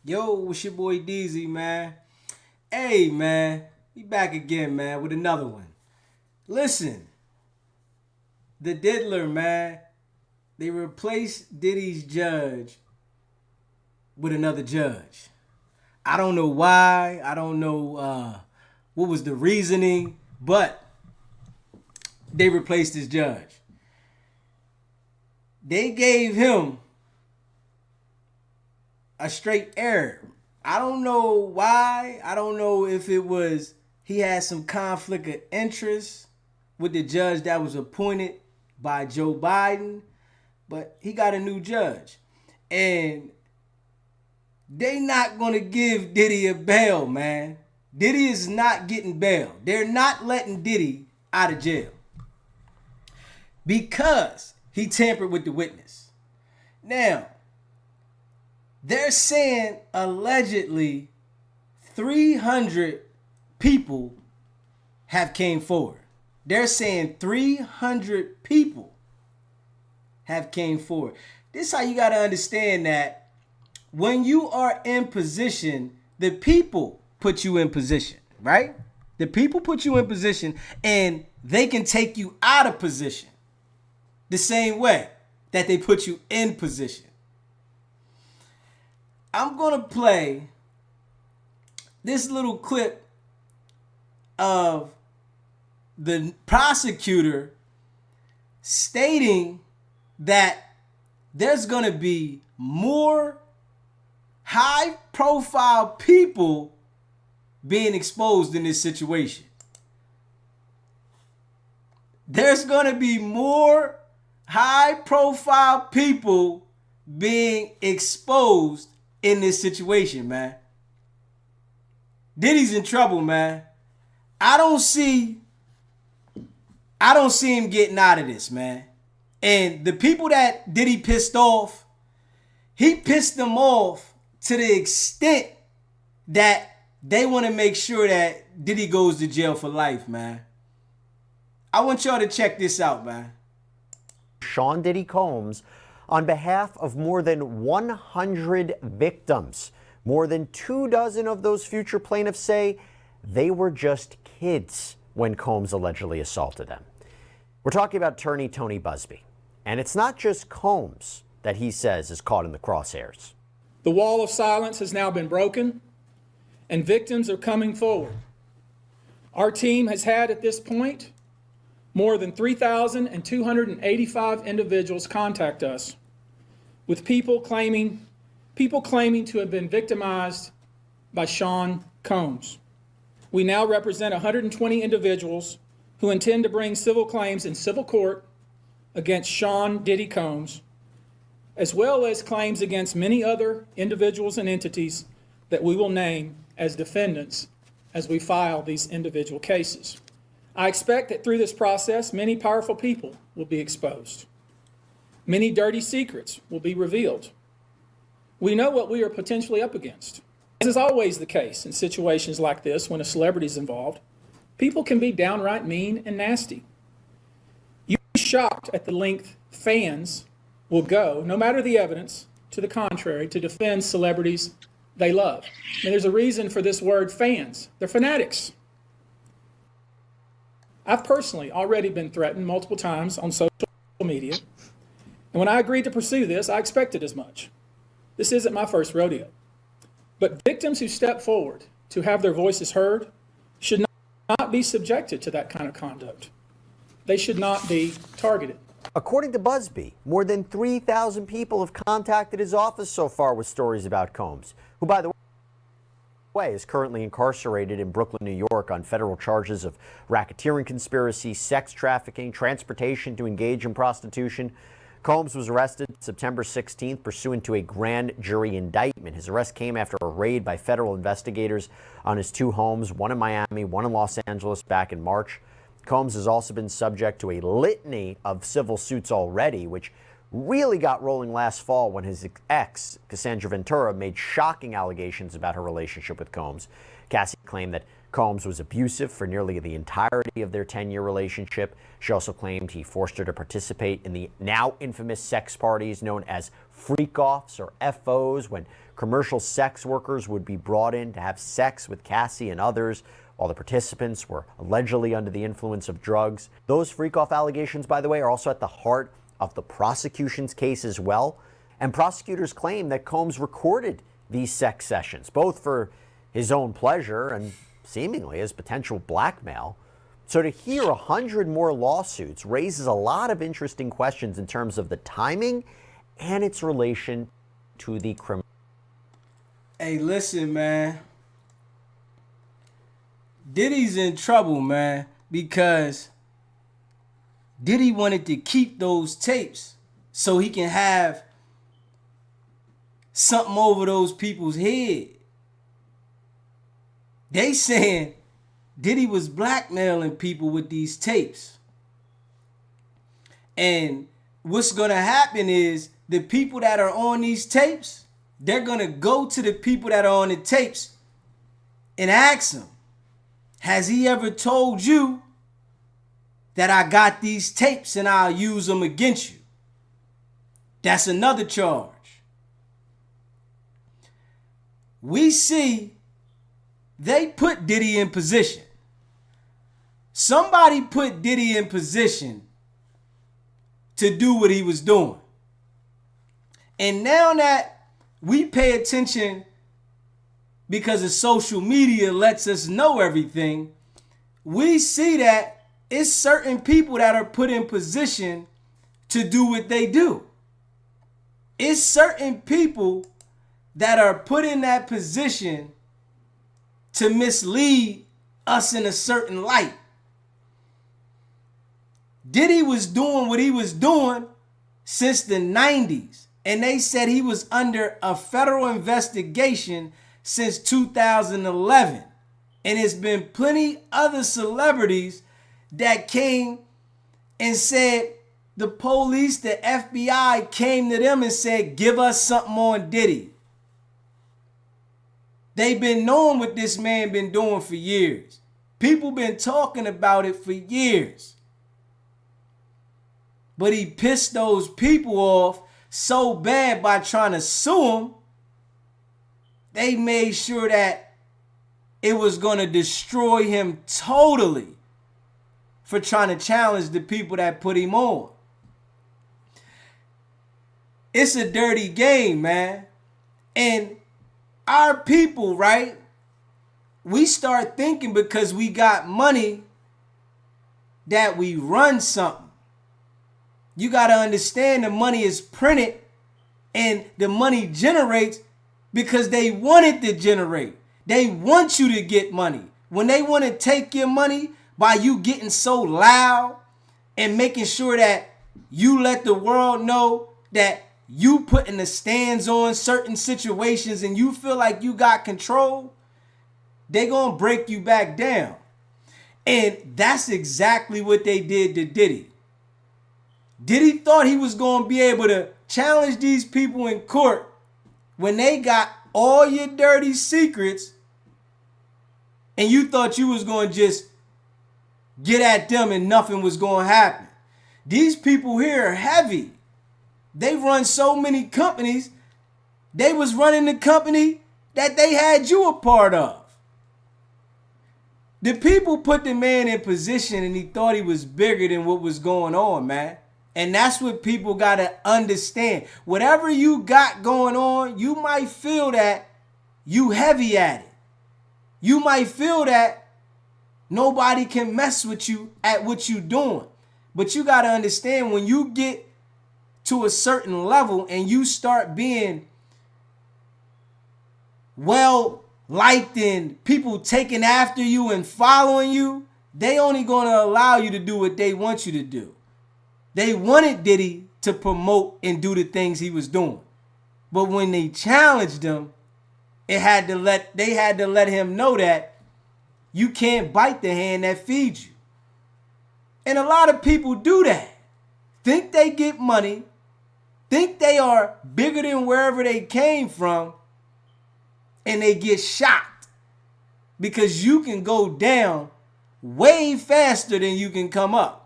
Yo, it's your boy DZ, man. Hey, man, we back again, man, with another one. Listen, the Diddler, man, they replaced Diddy's judge with another judge. I don't know why. I don't know what was the reasoning, but they replaced his judge. They gave him a straight error. I don't know why. I don't know if it was he had some conflict of interest with the judge that was appointed by Joe Biden, but he got a new judge. And they not gonna give Diddy a bail, man. Diddy is not getting bail. They're not letting Diddy out of jail because he tampered with the witness. Now, they're saying allegedly 300 people have came forward. They're saying 300 people have came forward. This is how you got to understand that when you are in position, the people put you in position, right? The people put you in position and they can take you out of position the same way that they put you in position. I'm going to play this little clip of the prosecutor stating that there's going to be more high profile people being exposed in this situation. There's going to be more high profile people being exposed in this situation, man. Diddy's in trouble, man. I don't see him getting out of this, man. And the people that Diddy pissed off, he pissed them off to the extent that they want to make sure that Diddy goes to jail for life, man. I want y'all to check this out, man. Sean Diddy Combs on behalf of more than 100 victims. More than 24 of those future plaintiffs say they were just kids when Combs allegedly assaulted them. We're talking about attorney Tony Buzbee. And it's not just Combs that he says is caught in the crosshairs. The wall of silence has now been broken, and victims are coming forward. Our team has had at this point more than 3,285 individuals contact us with people claiming to have been victimized by Sean Combs. We now represent 120 individuals who intend to bring civil claims in civil court against Sean Diddy Combs, as well as claims against many other individuals and entities that we will name as defendants as we file these individual cases. I expect that through this process, many powerful people will be exposed. Many dirty secrets will be revealed. We know what we are potentially up against. As is always the case in situations like this when a celebrity is involved, people can be downright mean and nasty. You'll be shocked at the length fans will go, no matter the evidence, to the contrary, to defend celebrities they love. And there's a reason for this word fans. They're fanatics. I've personally already been threatened multiple times on social media. And when I agreed to pursue this, I expected as much. This isn't my first rodeo. But victims who step forward to have their voices heard should not be subjected to that kind of conduct. They should not be targeted. According to Buzbee, more than 3,000 people have contacted his office so far with stories about Combs, who, by the way, is currently incarcerated in Brooklyn, New York on federal charges of racketeering conspiracy, sex trafficking, transportation to engage in prostitution. Combs was arrested September 16th pursuant to a grand jury indictment. His arrest came after a raid by federal investigators on his two homes, one in Miami, one in Los Angeles, back in March. Combs has also been subject to a litany of civil suits already, which really got rolling last fall when his ex, Cassandra Ventura, made shocking allegations about her relationship with Combs. Cassie claimed that Combs was abusive for nearly the entirety of their 10-year relationship. She also claimed he forced her to participate in the now infamous sex parties known as freak-offs or FOs, when commercial sex workers would be brought in to have sex with Cassie and others while the participants were allegedly under the influence of drugs. Those freak-off allegations, by the way, are also at the heart of the prosecution's case as well. And prosecutors claim that Combs recorded these sex sessions, both for his own pleasure and seemingly as potential blackmail. So to hear 100 more lawsuits raises a lot of interesting questions in terms of the timing and its relation to the criminal. Hey, listen, man. Diddy's in trouble, man, because Diddy wanted to keep those tapes so he can have something over those people's head. They saying Diddy was blackmailing people with these tapes. And what's going to happen is the people that are on these tapes, they're going to go to the people that are on the tapes and ask them, has he ever told you that I got these tapes and I'll use them against you? That's another charge. We see they put Diddy in position. Somebody put Diddy in position to do what he was doing. And now that we pay attention because of social media lets us know everything, we see that it's certain people that are put in position to do what they do. It's certain people that are put in that position to mislead us in a certain light. Diddy was doing what he was doing since the 90s, and they said he was under a federal investigation since 2011. And it's been plenty other celebrities that came and said the police, the FBI came to them and said, give us something on Diddy. They've been knowing what this man been doing for years. People been talking about it for years. But he pissed those people off so bad by trying to sue him, they made sure that it was going to destroy him totally for trying to challenge the people that put him on. It's a dirty game, man. And our people, right? We start thinking because we got money that we run something. You got to understand the money is printed and the money generates because they want it to generate. They want you to get money. When they want to take your money by you getting so loud and making sure that you let the world know that you putting the stands on certain situations and you feel like you got control, they gonna break you back down. And that's exactly what they did to Diddy. Diddy thought he was gonna be able to challenge these people in court when they got all your dirty secrets and you thought you was gonna just get at them and nothing was gonna happen. These people here are heavy. They run so many companies. They was running the company that they had you a part of. The people put the man in position and he thought he was bigger than what was going on, man. And that's what people got to understand. Whatever you got going on, you might feel that you heavy at it. You might feel that nobody can mess with you at what you doing. But you got to understand when you get to a certain level and you start being well liked and people taking after you and following you, they only going to allow you to do what they want you to do. They wanted Diddy to promote and do the things he was doing. But when they challenged him, they had to let him know that you can't bite the hand that feeds you. And a lot of people do that. Think they get money, think they are bigger than wherever they came from, and they get shocked because you can go down way faster than you can come up.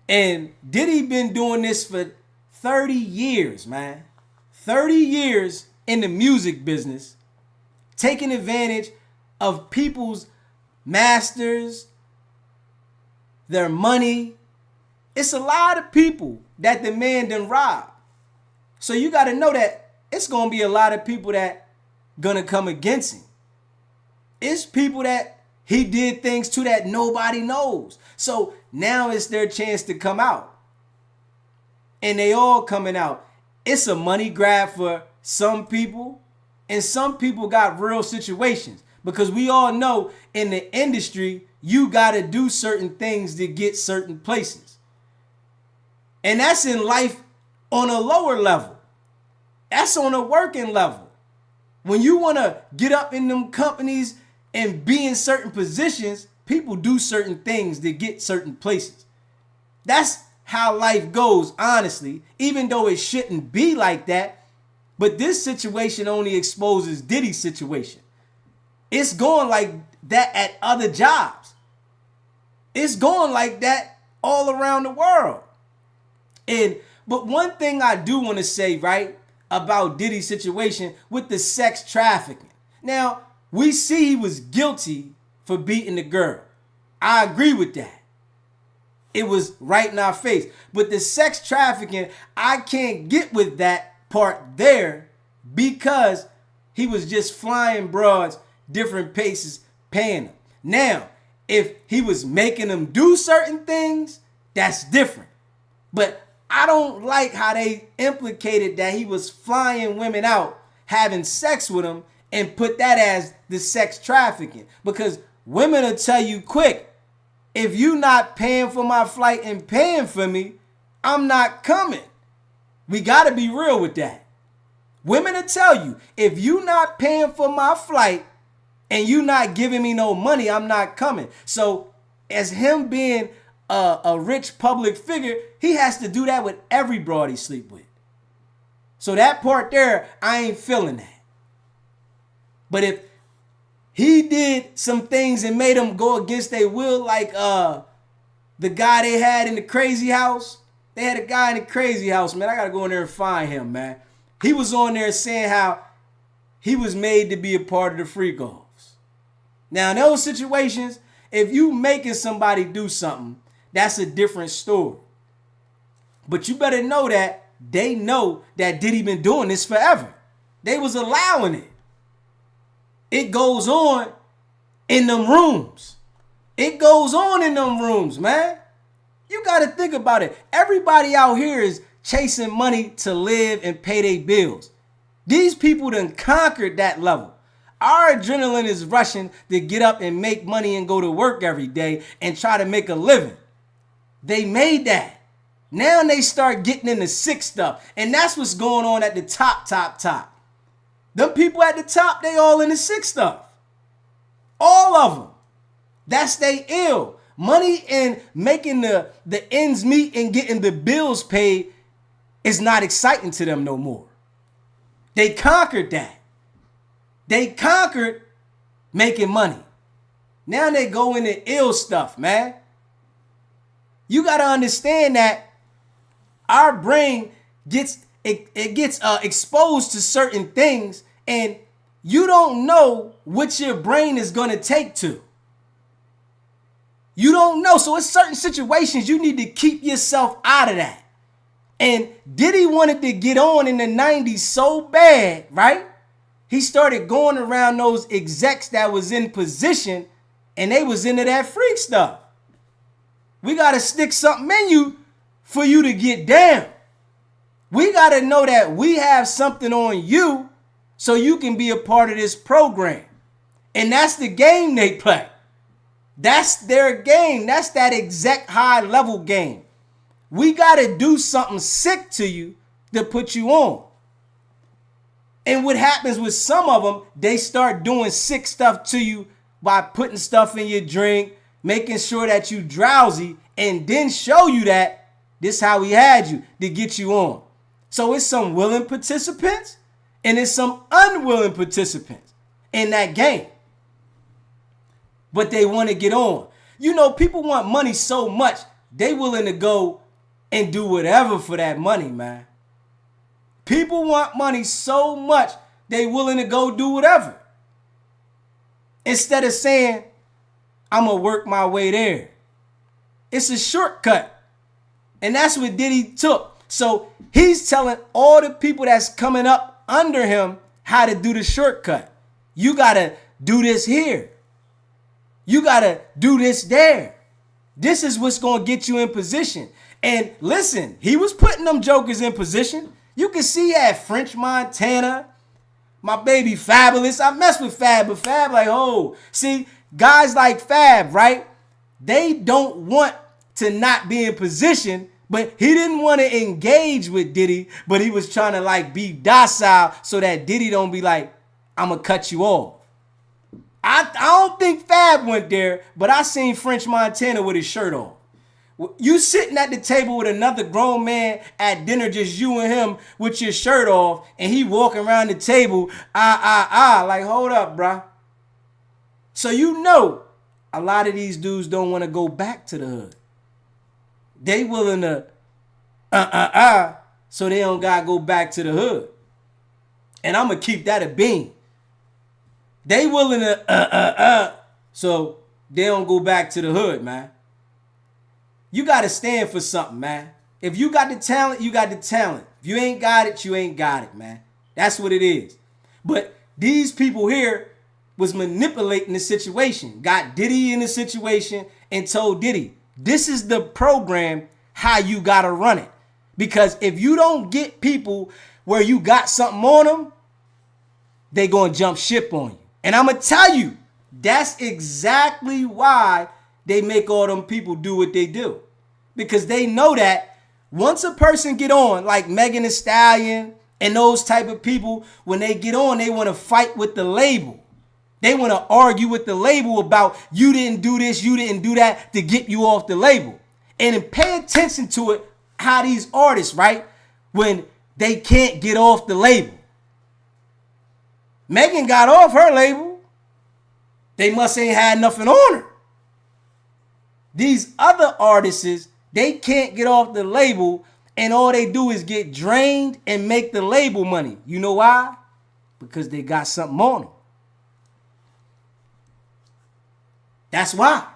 And Diddy been doing this for 30 years, man. 30 years in the music business, taking advantage of people's masters, their money. It's a lot of people that the man done robbed. So you got to know that it's going to be a lot of people that going to come against him. It's people that he did things to that nobody knows. So now it's their chance to come out. And they all coming out. It's a money grab for some people. And some people got real situations. Because we all know in the industry, you got to do certain things to get certain places. And that's in life on a lower level. That's on a working level. When you want to get up in them companies and be in certain positions, people do certain things to get certain places. That's how life goes, honestly, even though it shouldn't be like that. But this situation only exposes Diddy's situation. It's going like that at other jobs. It's going like that all around the world. But one thing I do want to say, right, about Diddy's situation with the sex trafficking. Now, we see he was guilty for beating the girl. I agree with that. It was right in our face. But the sex trafficking, I can't get with that part there because he was just flying broads, different paces, paying them. Now, if he was making them do certain things, that's different. But I don't like how they implicated that he was flying women out, having sex with them, and put that as the sex trafficking. Because women will tell you quick, if you not paying for my flight and paying for me, I'm not coming. We got to be real with that. Women will tell you, if you not paying for my flight and you not giving me no money, I'm not coming. So as him being a rich public figure, he has to do that with every broad he sleep with. So that part there, I ain't feeling that. But if he did some things and made them go against their will, like the guy they had in the crazy house. They had a guy in the crazy house, man. I got to go in there and find him, man. He was on there saying how he was made to be a part of the freak offs. Now, in those situations, if you making somebody do something, that's a different story. But you better know that they know that Diddy been doing this forever. They was allowing it. It goes on in them rooms. It goes on in them rooms, man. You got to think about it. Everybody out here is chasing money to live and pay their bills. These people done conquered that level. Our adrenaline is rushing to get up and make money and go to work every day and try to make a living. They made that. Now they start getting into sick stuff. And that's what's going on at the top. Them people at the top, they all in the sick stuff. All of them. That's they ill. Money and making the ends meet and getting the bills paid is not exciting to them no more. They conquered that. They conquered making money. Now they go into ill stuff, man. You got to understand that our brain gets exposed to certain things, and you don't know what your brain is going to take to. You don't know. So it's certain situations you need to keep yourself out of that. And Diddy wanted to get on in the 90s so bad, right? He started going around those execs that was in position, and they was into that freak stuff. We got to stick something in you for you to get down. We got to know that we have something on you so you can be a part of this program. And that's the game they play. That's their game. That's that exec high level game. We got to do something sick to you to put you on. And what happens with some of them, they start doing sick stuff to you by putting stuff in your drink, making sure that you drowsy, and then show you that this is how he had you to get you on. So it's some willing participants and it's some unwilling participants in that game. But they want to get on. You know, people want money so much, they willing to go and do whatever for that money, man. People want money so much they willing to go do whatever. Instead of saying, I'm going to work my way there. It's a shortcut. And that's what Diddy took. So he's telling all the people that's coming up under him how to do the shortcut. You got to do this here. You got to do this there. This is what's going to get you in position. And listen, he was putting them jokers in position. You can see he had French Montana, my baby Fabulous. I mess with Fab, but Fab like, oh, see, guys like Fab, right? They don't want to not be in position, but he didn't want to engage with Diddy, but he was trying to like be docile so that Diddy don't be like, I'm going to cut you off. I don't think Fab went there, but I seen French Montana with his shirt on. You sitting at the table with another grown man at dinner, just you and him with your shirt off, and he walking around the table, like, hold up, bruh. So you know, a lot of these dudes don't want to go back to the hood. They willing to, so they don't gotta go back to the hood. And I'm gonna keep that a bean. They willing to, so they don't go back to the hood, man. You got to stand for something, man. If you got the talent, you got the talent. If you ain't got it, you ain't got it, man. That's what it is. But these people here was manipulating the situation, got Diddy in the situation and told Diddy, this is the program, how you got to run it. Because if you don't get people where you got something on them, they going to jump ship on you. And I'm going to tell you, that's exactly why they make all them people do what they do. Because they know that once a person get on, like Megan Thee Stallion and those type of people, when they get on, they want to fight with the label. They want to argue with the label about you didn't do this, you didn't do that to get you off the label. And then pay attention to it, how these artists, right, when they can't get off the label. Megan got off her label. They must ain't had nothing on her. These other artists, they can't get off the label, and all they do is get drained and make the label money. You know why? Because they got something on them. That's why.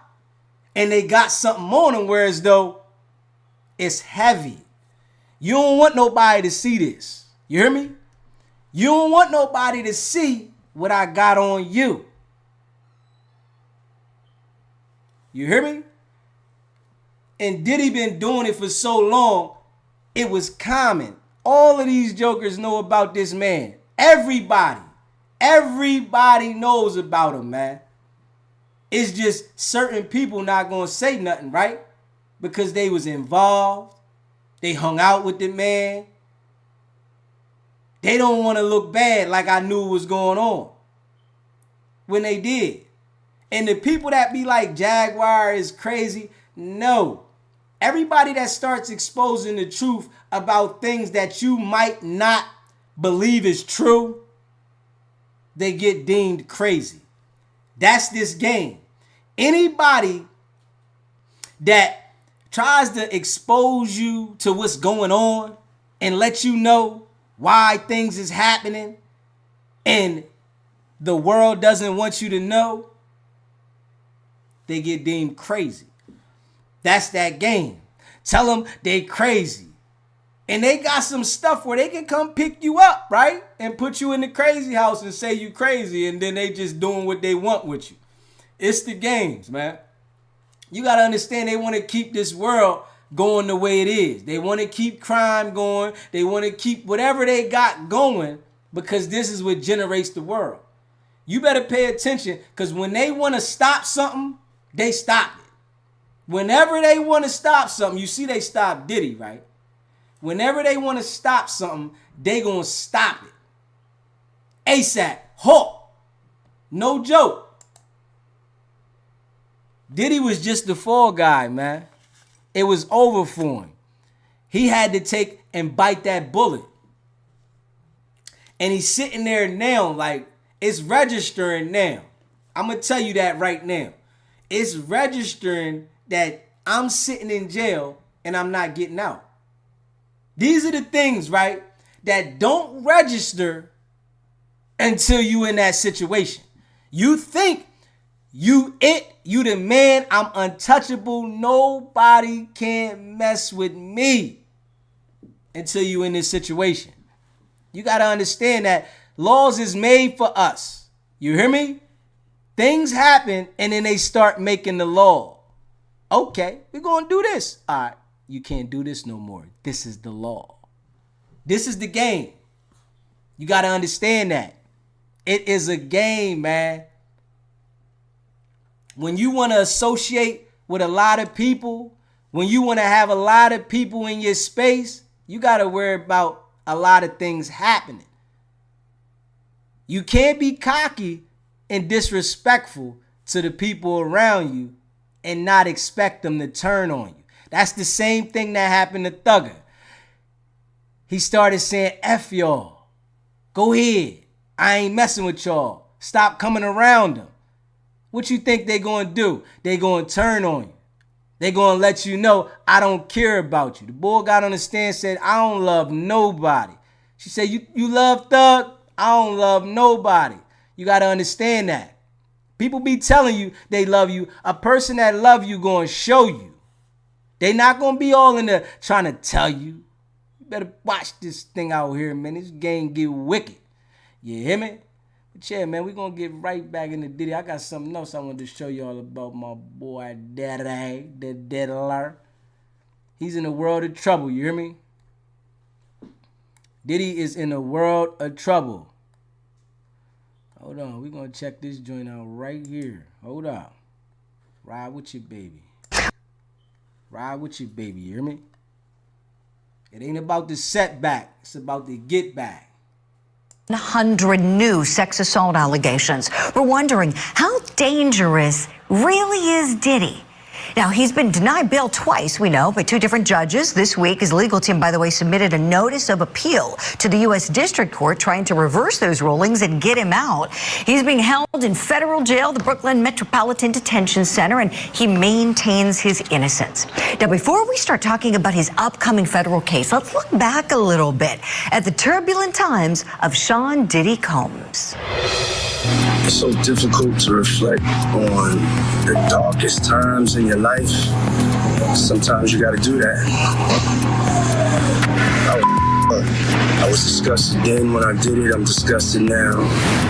And they got something on them, whereas though it's heavy. You don't want nobody to see this. You hear me? You don't want nobody to see what I got on you. You hear me? And Diddy been doing it for so long, it was common. All of these jokers know about this man. Everybody knows about him, man. It's just certain people not gonna say nothing, right? Because they was involved. They hung out with the man. They don't want to look bad like I knew what was going on. When they did. And the people that be like Jaguar is crazy, no. Everybody that starts exposing the truth about things that you might not believe is true, they get deemed crazy. That's this game. Anybody that tries to expose you to what's going on and let you know why things is happening and the world doesn't want you to know, they get deemed crazy. That's that game. Tell them they crazy. And they got some stuff where they can come pick you up, right? And put you in the crazy house and say you crazy, and then they just doing what they want with you. It's the games, man. You got to understand they want to keep this world going the way it is. They want to keep crime going. They want to keep whatever they got going because this is what generates the world. You better pay attention because when they want to stop something, they stop it. Whenever they want to stop something, you see they stop Diddy, right? Whenever they want to stop something, they gonna stop it. ASAP, halt. No joke. Diddy was just the fall guy, man. It was over for him. He had to take and bite that bullet. And he's sitting there now like it's registering now. I'm going to tell you that right now. It's registering that I'm sitting in jail and I'm not getting out. These are the things, right, that don't register until you in that situation. You think you the man, I'm untouchable, nobody can mess with me until you in this situation. You got to understand that laws is made for us. You hear me? Things happen and then they start making the law. Okay, we're going to do this. All right, you can't do this no more. This is the law. This is the game. You got to understand that. It is a game, man. When you want to associate with a lot of people, when you want to have a lot of people in your space, you got to worry about a lot of things happening. You can't be cocky and disrespectful to the people around you and not expect them to turn on you. That's the same thing that happened to Thugger. He started saying, F y'all. Go ahead. I ain't messing with y'all. Stop coming around them. What you think they gonna do? They gonna turn on you. They gonna let you know, I don't care about you. The boy got on the stand, said, I don't love nobody. She said, you love Thug? I don't love nobody. You gotta understand that. People be telling you they love you. A person that love you gonna show you. They not gonna be all in there trying to tell you. You better watch this thing out here, man. This game get wicked. You hear me? But yeah, man, we gonna get right back into Diddy. I got something else I wanted to show y'all about my boy Diddy, the diddler. He's in a world of trouble, you hear me? Diddy is in a world of trouble. Hold on, we gonna check this joint out right here. Hold on. Ride with you, baby. Ride with you, baby, you hear me? It ain't about the setback, it's about the get back. 100 new sex assault allegations. We're wondering, how dangerous really is Diddy? Now, he's been denied bail twice, we know, by two different judges. This week, his legal team, by the way, submitted a notice of appeal to the U.S. District Court trying to reverse those rulings and get him out. He's being held in federal jail, the Brooklyn Metropolitan Detention Center, and he maintains his innocence. Now, before we start talking about his upcoming federal case, let's look back a little bit at the turbulent times of Sean Diddy Combs. It's so difficult to reflect on the darkest times in your life. Sometimes you gotta do that. I was disgusted then when I did it. I'm disgusted now.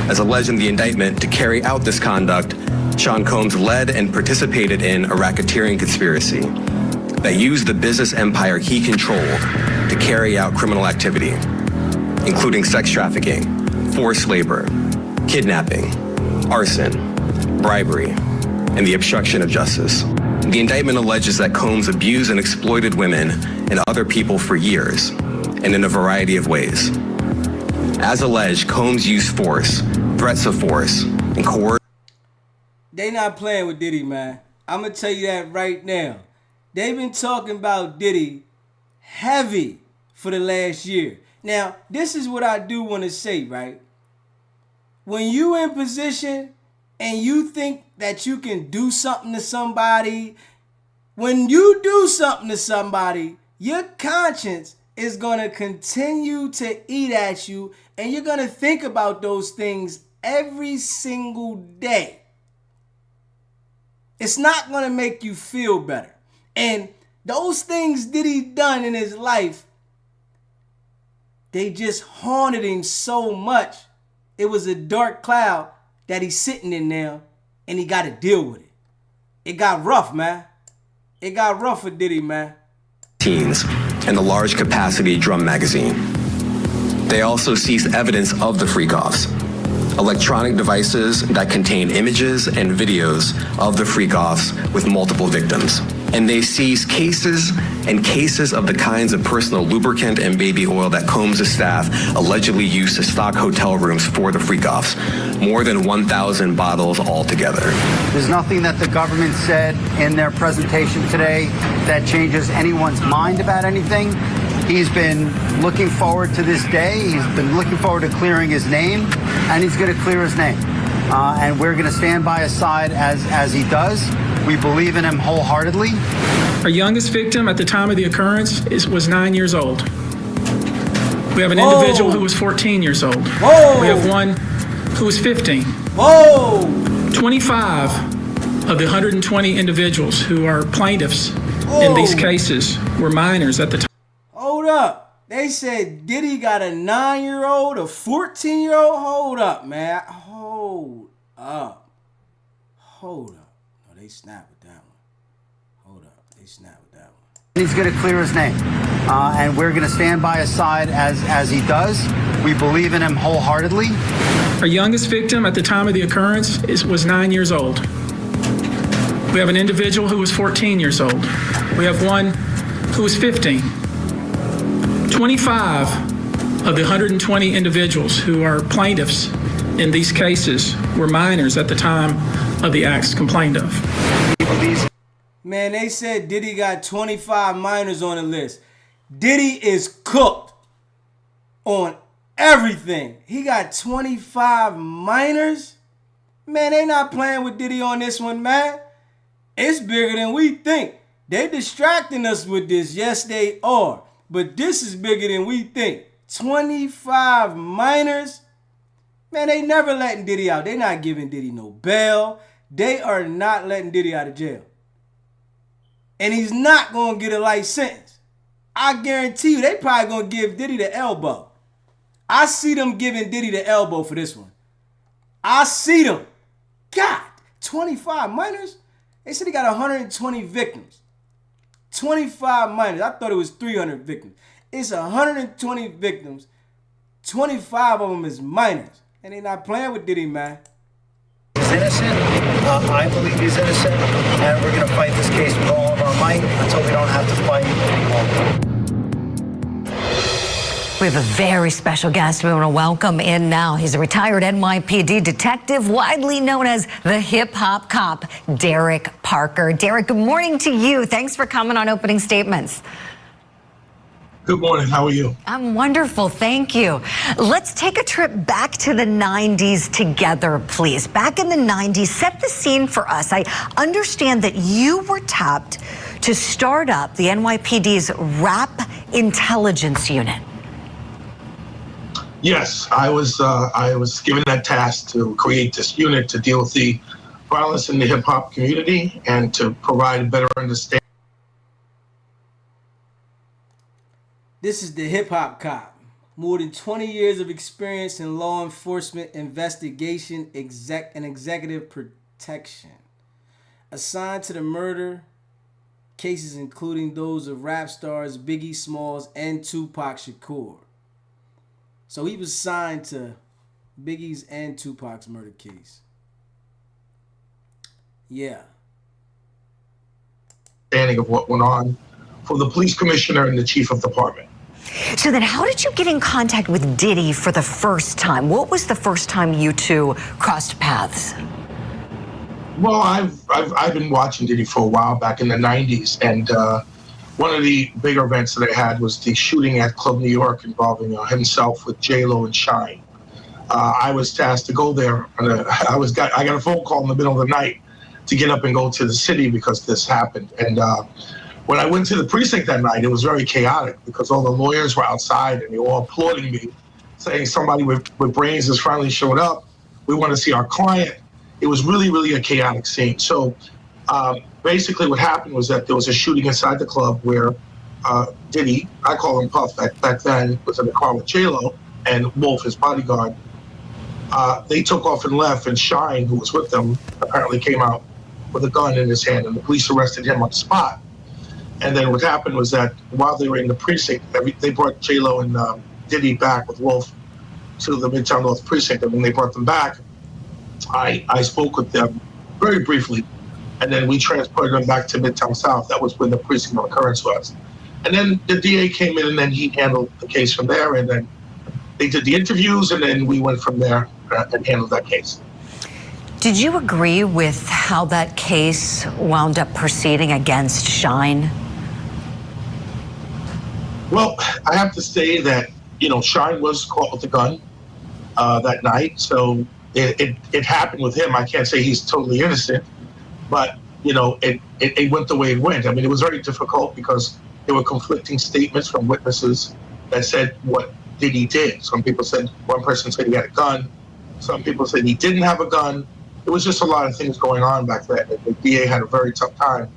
As alleged in the indictment, to carry out this conduct, Sean Combs led and participated in a racketeering conspiracy that used the business empire he controlled to carry out criminal activity, including sex trafficking, forced labor, kidnapping, arson, bribery, and the obstruction of justice. The indictment alleges that Combs abused and exploited women and other people for years, and in a variety of ways. As alleged, Combs used force, threats of force, and coercion. They not playing with Diddy, man. I'm going to tell you that right now. They've been talking about Diddy heavy for the last year. Now, this is what I do want to say, right? When you in position and you think that you can do something to somebody, when you do something to somebody, your conscience is going to continue to eat at you, and you're going to think about those things every single day. It's not going to make you feel better. And those things Diddy done in his life, they just haunted him so much. It was a dark cloud that he's sitting in now, and he got to deal with it. It got rough, man. It got rough for Diddy, man. Teens and the large capacity drum magazine. They also seized evidence of the freak-offs, electronic devices that contain images and videos of the freak-offs with multiple victims. And they seized cases and cases of the kinds of personal lubricant and baby oil that Combs' staff allegedly used to stock hotel rooms for the freak-offs. More than 1,000 bottles altogether. There's nothing that the government said in their presentation today that changes anyone's mind about anything. He's been looking forward to this day. He's been looking forward to clearing his name, and he's going to clear his name. And we're going to stand by his side as he does. We believe in him wholeheartedly. Our youngest victim at the time of the occurrence was 9 years old. We have an Whoa. individual who was 14 years old. Whoa. We have one who was 15. Whoa! 25 of the 120 individuals who are plaintiffs in these cases were minors at the time. Hold up. They said Diddy got a 9-year-old, a 14-year-old. Hold up, man. Hold up. Hold up. No, they snapped with that one. Hold up. They snapped with that one. He's going to clear his name, and we're going to stand by his side as he does. We believe in him wholeheartedly. Our youngest victim at the time of the occurrence was 9 years old. We have an individual who was 14 years old. We have one who was 15. 25 of the 120 individuals who are plaintiffs in these cases were minors at the time of the acts complained of. Man, they said Diddy got 25 minors on the list. Diddy is cooked on everything. He got 25 minors? Man, they not playing with Diddy on this one, man. It's bigger than we think. They distracting us with this. Yes, they are. But this is bigger than we think. 25 minors? Man, they never letting Diddy out. They not giving Diddy no bail. They are not letting Diddy out of jail. And he's not going to get a life sentence. I guarantee you, they probably going to give Diddy the elbow. I see them giving Diddy the elbow for this one. I see them. God, 25 minors? They said he got 120 victims. 25 minors. I thought it was 300 victims. It's 120 victims. 25 of them is minors. And they not playing with Diddy, man. He's innocent. I believe he's innocent, and we're going to fight this case with all of our might until we don't have to fight anymore. We have a very special guest we want to welcome in now. He's a retired NYPD detective, widely known as the hip-hop cop, Derek Parker. Derek, good morning to you. Thanks for coming on Opening Statements. Good morning. How are you? I'm wonderful. Thank you. Let's take a trip back to the 90s together, please. Back in the 90s, set the scene for us. I understand that you were tapped to start up the NYPD's Rap Intelligence Unit. Yes, I was given that task to create this unit to deal with the violence in the hip hop community and to provide a better understanding. This is the hip hop cop. More than 20 years of experience in law enforcement, investigation, and executive protection. Assigned to the murder cases including those of rap stars Biggie Smalls and Tupac Shakur. So he was assigned to Biggie's and Tupac's murder case. Yeah. Understanding of what went on for the police commissioner and the chief of department. So then how did you get in contact with Diddy for the first time? What was the first time you two crossed paths? Well, I've been watching Diddy for a while, back in the 90s, and one of the bigger events that I had was the shooting at Club New York involving himself with J-Lo and Shine. I was tasked to go there. I got a phone call in the middle of the night to get up and go to the city because this happened. And when I went to the precinct that night, it was very chaotic because all the lawyers were outside and they were all applauding me, saying somebody with brains has finally showed up. We want to see our client. It was really, really a chaotic scene. So basically what happened was that there was a shooting inside the club where Diddy, I call him Puff back then, was in the car with J-Lo and Wolf, his bodyguard. They took off and left, and Shine, who was with them, apparently came out with a gun in his hand, and the police arrested him on the spot. And then what happened was that while they were in the precinct, they brought J-Lo and Diddy back with Wolf to the Midtown North precinct, and when they brought them back, I spoke with them very briefly, and then we transported them back to Midtown South. That was when the precinct of occurrence was. And then the DA came in, and then he handled the case from there, and then they did the interviews, and then we went from there and handled that case. Did you agree with how that case wound up proceeding against Shine? Well, I have to say that, Shine was caught with a gun that night, so it happened with him. I can't say he's totally innocent, but, it went the way it went. I mean, it was very difficult because there were conflicting statements from witnesses that said what Diddy did. One person said he had a gun. Some people said he didn't have a gun. It was just a lot of things going on back then. The DA had a very tough time.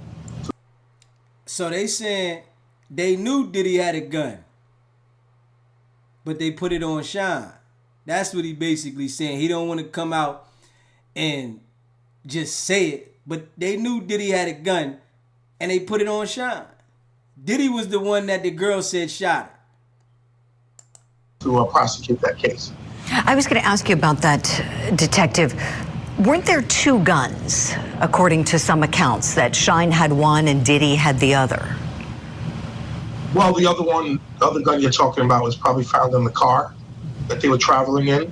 So they saying they knew Diddy had a gun, but they put it on Sean. That's what he basically saying. He don't want to come out and just say it, but they knew Diddy had a gun, and they put it on Sean. Diddy was the one that the girl said shot her. To prosecute that case. I was going to ask you about that, Detective. Weren't there two guns, according to some accounts, that Shine had one and Diddy had the other? Well, the other gun you're talking about was probably found in the car that they were traveling in.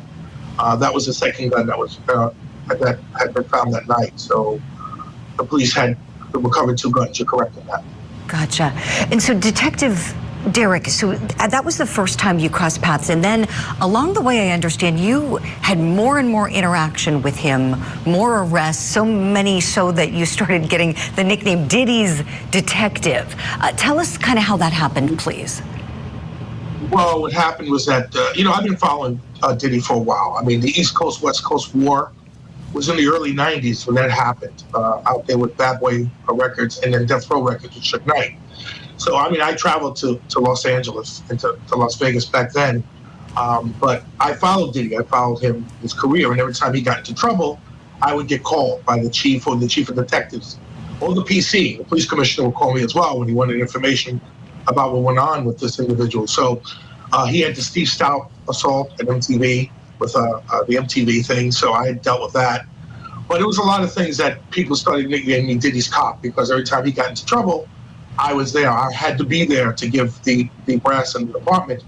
That was the second gun that had been found that night. So the police had recovered two guns. You're correct in that. Gotcha. And so, Detective Derek, so that was the first time you crossed paths, and then along the way, I understand you had more and more interaction with him, more arrests, so many so that you started getting the nickname Diddy's Detective. Tell us kind of how that happened, please. Well, what happened was that, I've been following Diddy for a while. I mean, the East Coast, West Coast war was in the early 90s when that happened, out there with Bad Boy Records and then Death Row Records with Suge Knight. So, I mean, I traveled to Los Angeles and to Las Vegas back then. But I followed Diddy. I followed his career. And every time he got into trouble, I would get called by the chief or the chief of detectives or the PC. The police commissioner would call me as well when he wanted information about what went on with this individual. So he had the Steve Stout assault at MTV with the MTV thing. So I had dealt with that. But it was a lot of things that people started nicknaming me Diddy's cop, because every time he got into trouble, I was there. I had to be there to give the brass and the department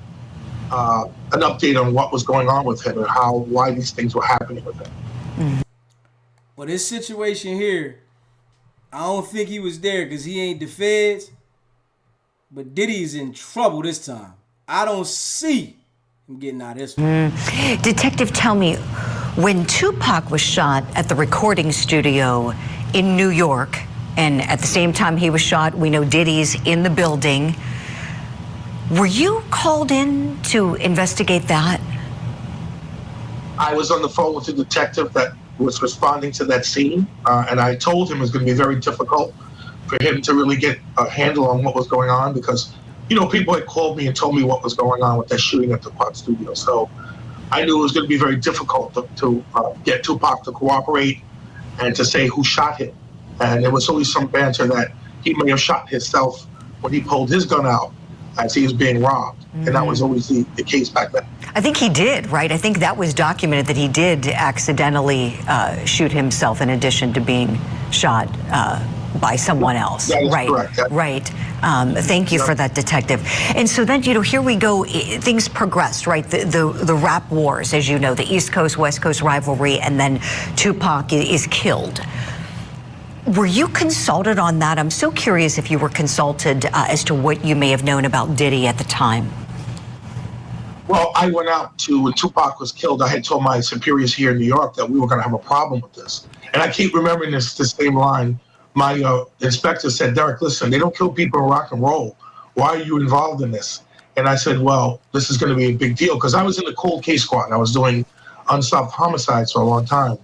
an update on what was going on with him and why these things were happening with him. Mm-hmm. Well, this situation here, I don't think he was there because he ain't the feds. But Diddy's in trouble this time. I don't see him getting out of this one. Detective, tell me, when Tupac was shot at the recording studio in New York, and at the same time he was shot, we know Diddy's in the building. Were you called in to investigate that? I was on the phone with the detective that was responding to that scene, and I told him it was going to be very difficult for him to really get a handle on what was going on, because, people had called me and told me what was going on with that shooting at the Tupac studio. So I knew it was going to be very difficult to get Tupac to cooperate and to say who shot him. And there was always some banter that he may have shot himself when he pulled his gun out as he was being robbed. Mm-hmm. And that was always the case back then. I think he did, right? I think that was documented that he did accidentally shoot himself in addition to being shot by someone else. That is right, correct. right. Thank you for that, Detective. And so then, here we go. Things progressed, right? The rap wars, as you know, the East Coast, West Coast rivalry, and then Tupac is killed. Were you consulted on that? I'm so curious if you were consulted as to what you may have known about Diddy at the time. Well, I went out when Tupac was killed, I had told my superiors here in New York that we were going to have a problem with this. And I keep remembering this same line. My inspector said, Derek, listen, they don't kill people in rock and roll. Why are you involved in this? And I said, well, this is going to be a big deal, because I was in the cold case squad. I was doing unsolved homicides for a long time.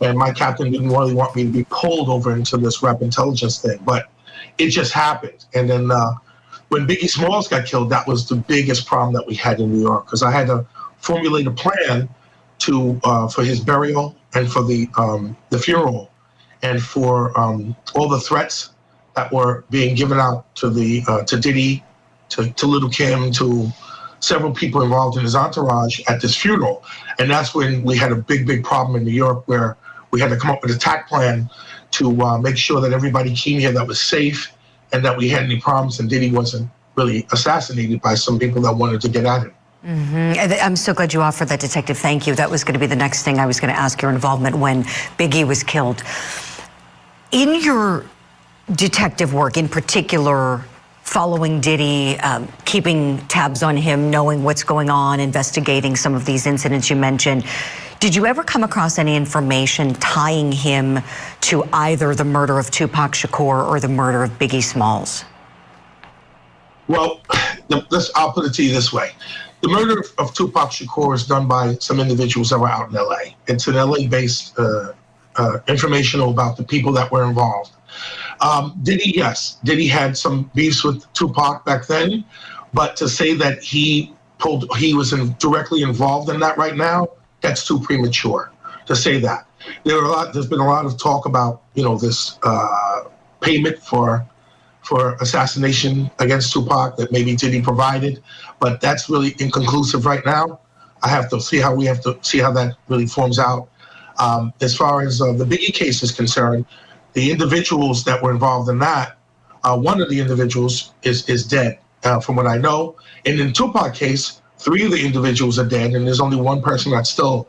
And my captain didn't really want me to be pulled over into this rap intelligence thing, but it just happened. And then when Biggie Smalls got killed, that was the biggest problem that we had in New York, because I had to formulate a plan for his burial and for the funeral, and for all the threats that were being given out to Diddy, to Little Kim, to several people involved in his entourage at this funeral. And that's when we had a big problem in New York, where we had to come up with an attack plan to make sure that everybody came here that was safe and that we had any problems, and Diddy wasn't really assassinated by some people that wanted to get at him. Mm-hmm. I'm so glad you offered that, Detective. Thank you. That was going to be the next thing I was going to ask, your involvement when Biggie was killed. In your detective work, in particular, following Diddy, keeping tabs on him, knowing what's going on, investigating some of these incidents you mentioned, did you ever come across any information tying him to either the murder of Tupac Shakur or the murder of Biggie Smalls? Well, I'll put it to you this way. The murder of Tupac Shakur is done by some individuals that were out in LA. It's an LA-based informational about the people that were involved. Diddy, yes, Diddy had some beefs with Tupac back then, but to say that he was directly involved in that right now, that's too premature to say that. There's been a lot of talk about, this payment for assassination against Tupac that maybe Diddy provided, but that's really inconclusive right now. We have to see how that really forms out. As far as the Biggie case is concerned, the individuals that were involved in that, one of the individuals is dead, from what I know. And in Tupac case, 3 of the individuals are dead, and there's only one person that's still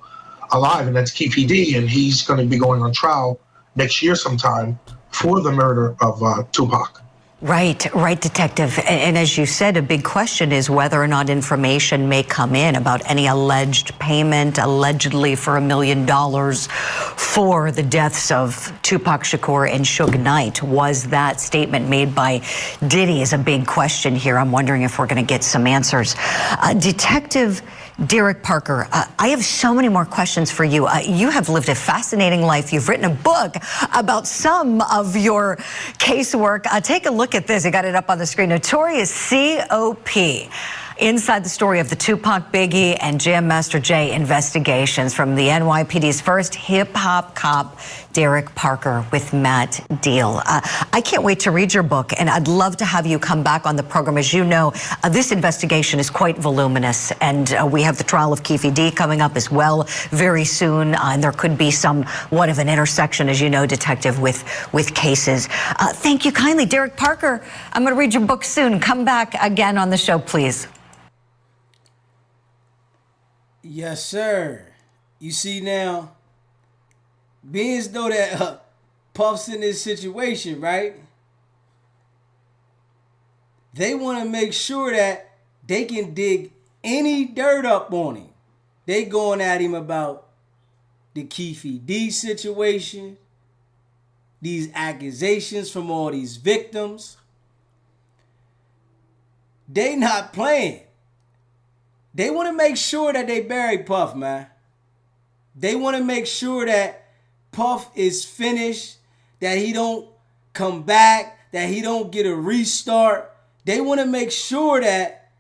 alive, and that's Keefe D, and he's going to be going on trial next year sometime for the murder of Tupac. Right, Detective. And as you said, a big question is whether or not information may come in about any alleged payment, allegedly for $1 million for the deaths of Tupac Shakur and Suge Knight. Was that statement made by Diddy is a big question here. I'm wondering if we're going to get some answers. Detective Derek Parker, I have so many more questions for you. You have lived a fascinating life. You've written a book about some of your casework. Take a look at this. I got it up on the screen. Notorious C.O.P. Inside the story of the Tupac, Biggie, and Jam Master Jay investigations from the NYPD's first hip-hop cop, Derek Parker, with Matt Deal. I can't wait to read your book, and I'd love to have you come back on the program. As you know, this investigation is quite voluminous, and we have the trial of Keefe D coming up as well very soon, and there could be somewhat of an intersection, as you know, Detective, with cases. Thank you kindly, Derek Parker. I'm going to read your book soon. Come back again on the show, please. Yes, sir. You see now, being as though that Puff's in this situation, right? They want to make sure that they can dig any dirt up on him. They going at him about the Keefe D situation, these accusations from all these victims. They not playing. They want to make sure that they bury Puff, man. They want to make sure that Puff is finished, that he don't come back, that he don't get a restart. They want to make sure that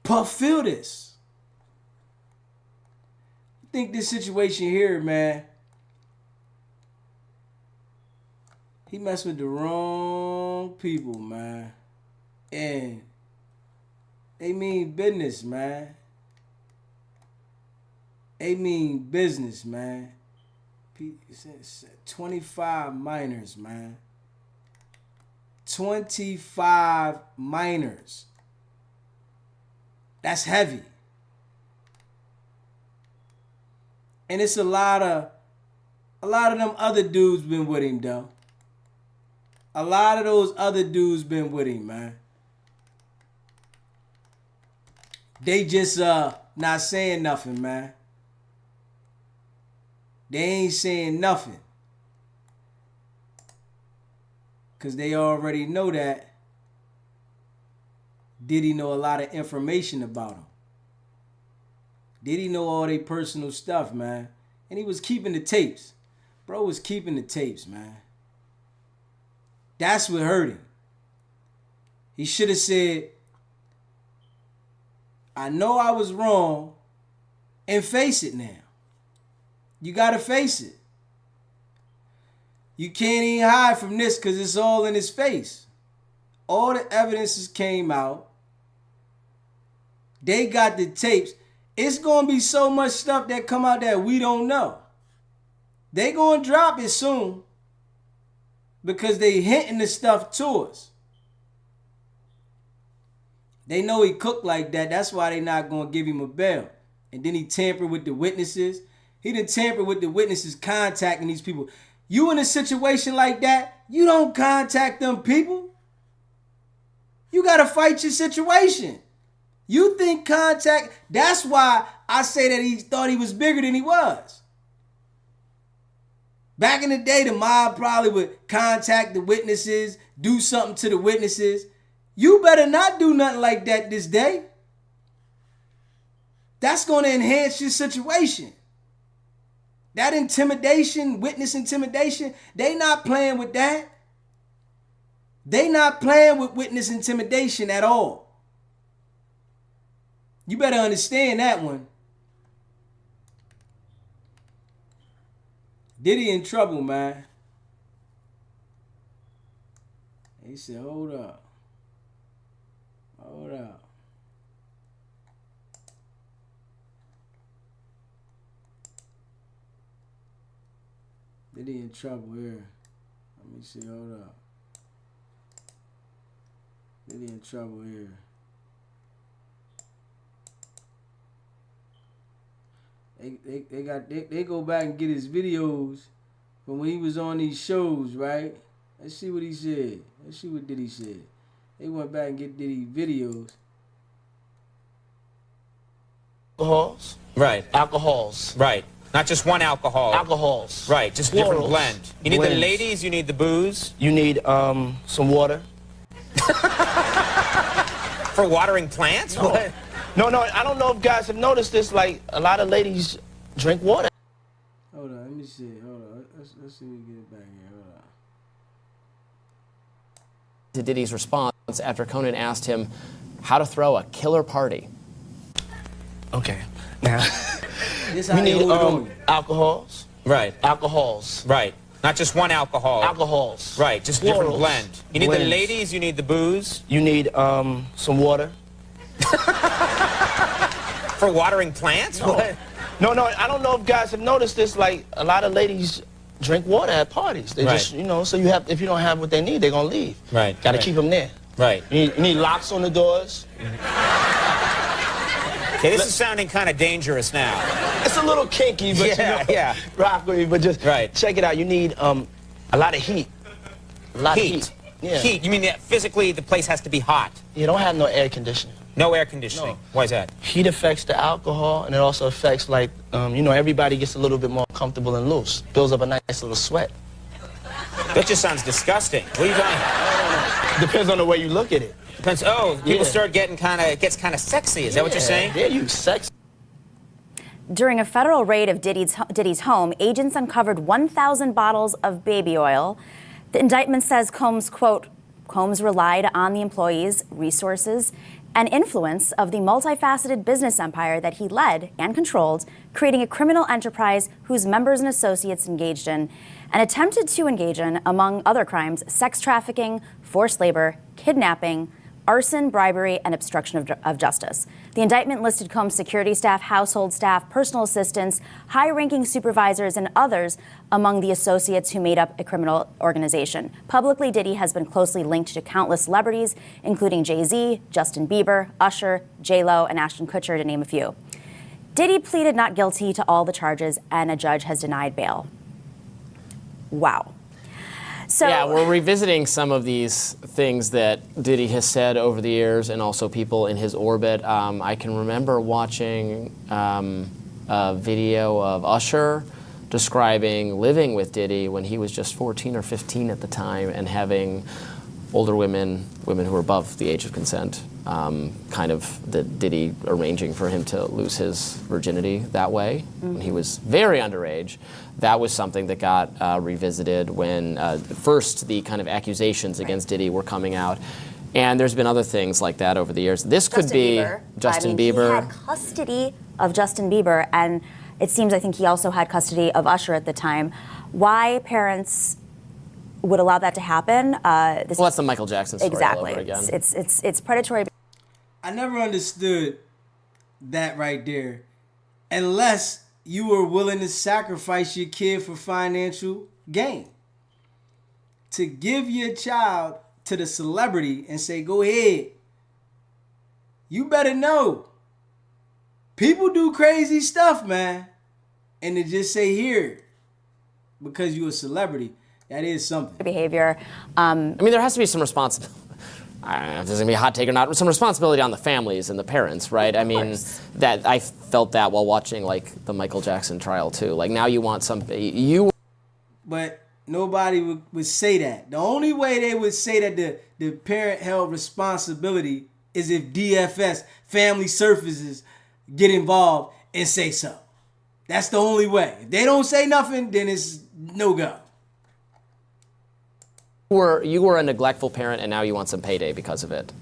Puff feel this. I think this situation here, man, he messed with the wrong people, man. And they mean business, man. They mean business, man. 25 minors, man. 25 minors. That's heavy. And it's a lot of them other dudes been with him, though. A lot of those other dudes been with him, man. They just not saying nothing, man. They ain't saying nothing. Because they already know that Diddy know a lot of information about him. Diddy know all their personal stuff, man. And he was keeping the tapes. Bro was keeping the tapes, man. That's what hurt him. He should have said, I know I was wrong, and face it now. You got to face it. You can't even hide from this because it's all in his face. All the evidences came out. They got the tapes. It's going to be so much stuff that come out that we don't know. They going to drop it soon because they hinting the stuff to us. They know he cooked like that. That's why they not going to give him a bail. And then he tampered with the witnesses. He done tampered with the witnesses contacting these people. You in a situation like that, you don't contact them people. You got to fight your situation. You think contact, that's why I say that he thought he was bigger than he was. Back in the day, the mob probably would contact the witnesses, do something to the witnesses. You better not do nothing like that this day. that's going to enhance your situation. That intimidation, witness intimidation, they not playing with that. They not playing with witness intimidation at all. You better understand that one. Diddy in trouble, man. He said, hold up. Hold up. Diddy in trouble here. Let me see, hold up. Diddy in trouble here. They go back and get his videos from when he was on these shows, right? Let's see what he said. Let's see what Diddy said. They went back and get Diddy videos. Alcohols. Right. Alcohols. Right. Not just one alcohol. Alcohols. Right. Just a different Plurals. blend. You need the Blends. ladies, you need the booze. You need some water. For watering plants? No. What? No, I don't know if guys have noticed this. Like, a lot of ladies drink water. Hold on, let me see. Hold on. Let's see if we get it back here. Hold on. To Diddy's response after Conan asked him how to throw a killer party. Okay. Now, This we how they need hold on. alcohols. Right. Alcohols. Right. Not just one alcohol. Alcohols. Right. Just a different Plurals. blend. You need the Blends. ladies, you need the booze. You need some water. For watering plants? No. What? No, I don't know if guys have noticed this. Like, a lot of ladies drink water at parties. They Right. just, so you have, if you don't have what they need, they're gonna leave. Right. Gotta Right. keep them there. Right. You need locks on the doors. Okay, this is sounding kind of dangerous now. It's a little kinky, but Yeah. rock with me. But just check it out. You need a lot of heat. A lot of heat. Yeah. Heat. You mean that physically the place has to be hot? You don't have no air conditioning. No air conditioning. No. Why is that? Heat affects the alcohol, and it also affects, like, everybody gets a little bit more comfortable and loose. Builds up a nice little sweat. That just sounds disgusting. What are you doing? Depends on the way you look at it. Depends. Oh, people Yeah. start getting it gets kind of sexy. Is that what you're saying? Yeah, you sexy. During a federal raid of Diddy's home, agents uncovered 1,000 bottles of baby oil. The indictment says Combs, quote, Combs relied on the employees, resources, and influence of the multifaceted business empire that he led and controlled, creating a criminal enterprise whose members and associates engaged in and attempted to engage in, among other crimes, sex trafficking, forced labor, kidnapping, arson, bribery, and obstruction of justice. The indictment listed Combs' security staff, household staff, personal assistants, high-ranking supervisors, and others among the associates who made up a criminal organization. Publicly, Diddy has been closely linked to countless celebrities, including Jay-Z, Justin Bieber, Usher, J-Lo, and Ashton Kutcher, to name a few. Diddy pleaded not guilty to all the charges, and a judge has denied bail. Wow. So, yeah, we're revisiting some of these things that Diddy has said over the years and also people in his orbit. I can remember watching a video of Usher describing living with Diddy when he was just 14 or 15 at the time and having older women who were above the age of consent, kind of the Diddy arranging for him to lose his virginity that way when he was very underage. That was something that got revisited when first the kind of accusations against Diddy were coming out. And there's been other things like that over the years. This could be Justin Bieber. He had custody of Justin Bieber, and it seems, I think he also had custody of Usher at the time. Why parents would allow that to happen? Well, that's the Michael Jackson story exactly. all over again. It's predatory. I never understood that right there, unless you were willing to sacrifice your kid for financial gain. To give your child to the celebrity and say, go ahead, you better know. People do crazy stuff, man. And to just say here, because you're a celebrity, that is something. Behavior. I mean, there has to be some responsibility. I don't know if this is going to be a hot take or not, some responsibility on the families and the parents, right? I mean, that I felt that while watching, like, the Michael Jackson trial, too. Like, now you want But nobody would say that. The only way they would say that the parent held responsibility is if DFS, Family Services, get involved and say so. That's the only way. If they don't say nothing, then it's no go. You were a neglectful parent, and now you want some payday because of it.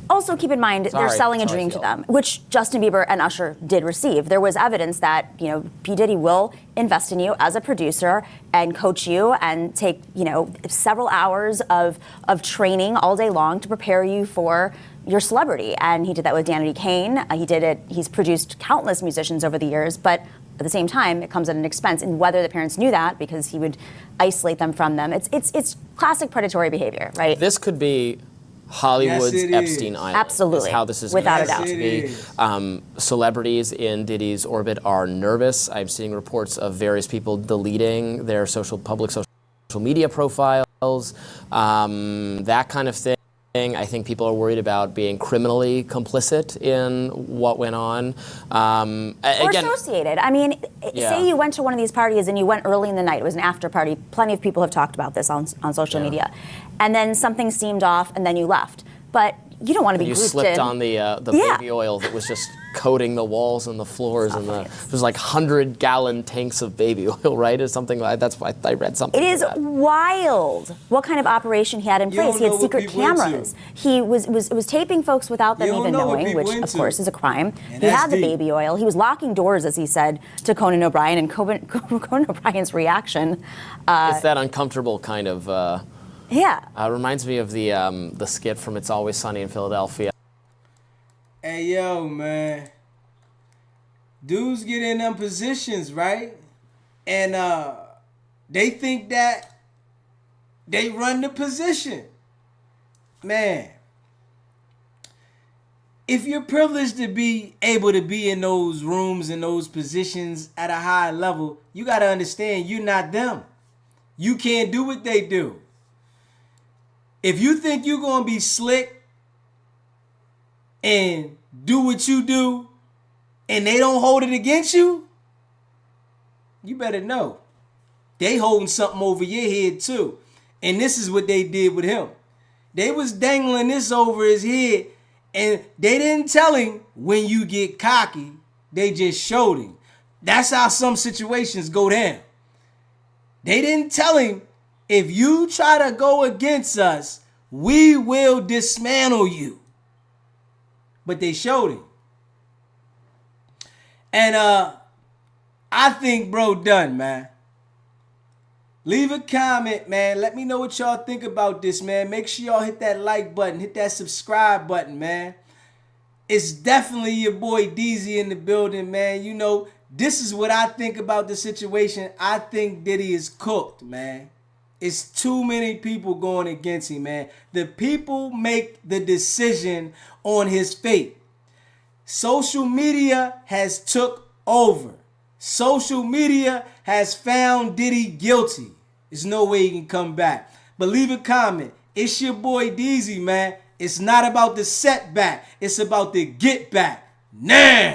Also, keep in mind, they're selling a dream to them, which Justin Bieber and Usher did receive. There was evidence that, P. Diddy will invest in you as a producer and coach you and take, several hours of training all day long to prepare you for your celebrity. And he did that with Danity Kane. He's produced countless musicians over the years, but at the same time, it comes at an expense. And whether the parents knew that, because he would isolate them from them, it's classic predatory behavior, right? This could be Hollywood's Epstein Island. Absolutely. Is how this is without a going doubt. to be. Celebrities in Diddy's orbit are nervous. I'm seeing reports of various people deleting their public social media profiles, that kind of thing. I think people are worried about being criminally complicit in what went on. Or associated. I mean, say you went to one of these parties and you went early in the night. It was an after party. Plenty of people have talked about this on social media. And then something seemed off and then you left. But you don't want to be grouped in. You slipped on the baby oil that was just coating the walls and the floors, and there's like 100-gallon tanks of baby oil, right? Or something like that's why I read something. It is wild what kind of operation he had in place. He had secret cameras. He was taping folks without them even knowing, which of course is a crime. He had the baby oil. He was locking doors, as he said to Conan O'Brien, and Conan O'Brien's reaction. It's that uncomfortable kind of. Reminds me of the skit from It's Always Sunny in Philadelphia. Hey, yo, man. Dudes get in them positions, right? And they think that they run the position. Man, if you're privileged to be able to be in those rooms and those positions at a high level, you got to understand you're not them. You can't do what they do. If you think you're going to be slick and do what you do and they don't hold it against you, you better know. They holding something over your head too. And this is what they did with him. They was dangling this over his head and they didn't tell him when you get cocky. They just showed him. That's how some situations go down. They didn't tell him, if you try to go against us, we will dismantle you. But they showed him. And I think bro done, man. Leave a comment, man. Let me know what y'all think about this, man. Make sure y'all hit that like button. Hit that subscribe button, man. It's definitely your boy DZ in the building, man. You know, this is what I think about the situation. I think Diddy is cooked, man. It's too many people going against him, man. The people make the decision on his fate. Social media has took over. Social media has found Diddy guilty. There's no way he can come back. But leave a comment. It's your boy DZ, man. It's not about the setback. It's about the get back. Now.